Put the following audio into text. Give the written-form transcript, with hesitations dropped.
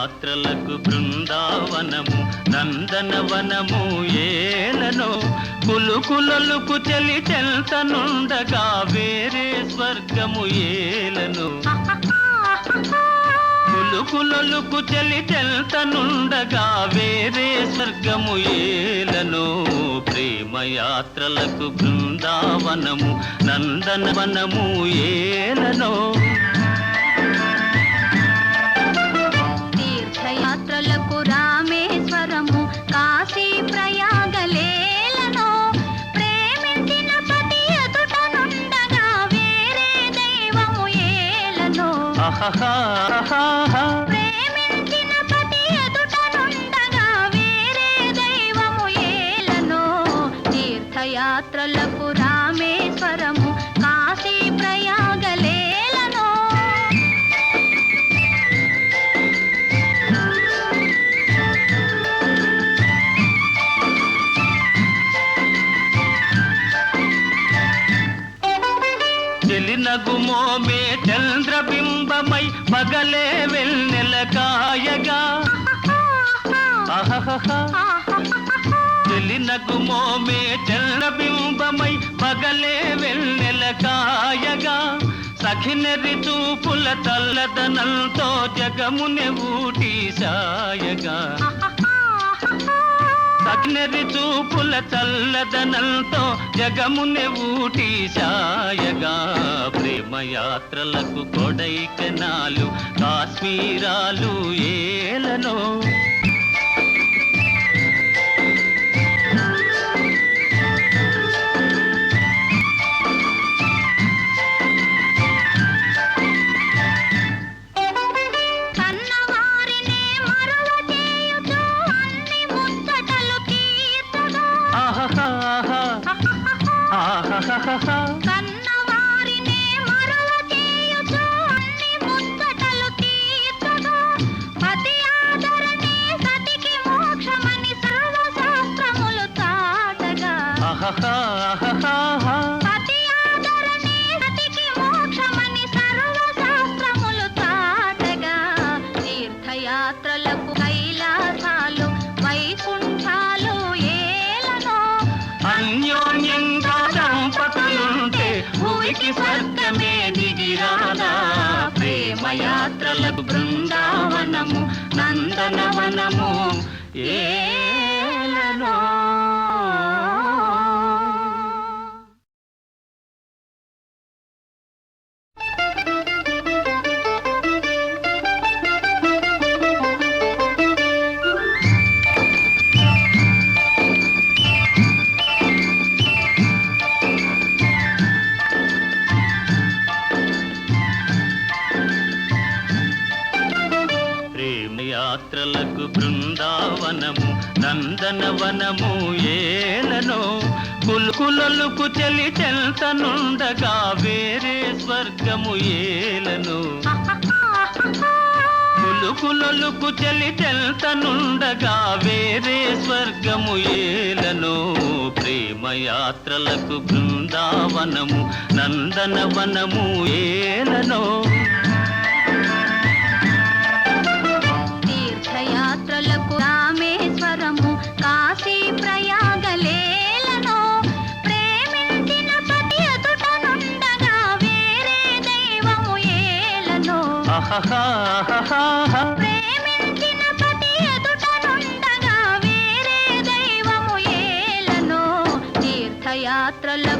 యాత్రలకు బృందావనము నందనవనము ఏలనో కులుకులొలుకు చెలి చెల్తనుండగా వేరే స్వర్గము ఏలనో కులుకులొలుకు చెలి చెల్తనుండగా వేరే స్వర్గము ఏలనో ప్రేమ యాత్రలకు బృందావనము నందనవనము ఏలనో తీర్థయాత్రలకు రామేశ్వరము కాశీ ప్రయాగలేలనో ప్రేమించిన పతి ఎదుటనుండగా వేరే దైవము ఏలనో ప్రేమించిన పతి ఎదుటనుండగా వేరే దైవము ఏలనో తీర్థయాత్రలకు రామేశ్వరము కాశీ ప్రయాగలేలనో చెలినగుమోమే చంద్రబింబమై పగలే వెన్నెల కాయగా చెలినగుమోమే చంద్రబింబమై పగలే వెన్నెల కాయగా సఖినరి చూపుల చల్లదనంతో జగమునె ఊటి సాయగా సఖినరి చూపుల చల్లదనంతో జగమునె ఊటి సాయగా ప్రేమ యాత్రలకు కొడైకెనాలు కాశ్మీరాలు ఏలనో కన్నవారినే మరువ చేయుచు అన్ని ముచ్చటలు తీర్చగా పతి ఆదరణే సతికి మోక్షమని సర్వశాస్త్రములు చాటగా పతి ఆదరణే సతికి మోక్షమని సర్వశాస్త్రములు చాటగా తీర్థయాత్రలకు కైలాసాలు వైకుంఠాలు ఏలనో అన్యోన్యంగా దంపతులుంటే భూమికి స్వర్గమే దిగిరాదా ప్రేమ యాత్రలకు బృందావనము నందనవనము ఏలనో యాత్రలకు బృందావనము నందనవనము ఏలనో కులుకులొలుకు చెలి చెల్తనుండగా వేరే స్వర్గము ఏలనో కులుకులొలుకు చెలి చెల్తనుండగా వేరే స్వర్గము ఏలనో ప్రేమ యాత్రలకు బృందావనము నందనవనము ఏలనో తీర్థయాత్రలకు రామేశ్వరము కాశీ ప్రయాగలేలనో ప్రేమించిన పతి ఎదుటనుండగా వేరే దైవము ఏలనో ప్రేమించిన పతి ఎదుటనుండగా వేరే దైవము ఏలనో తీర్థయాత్రలకు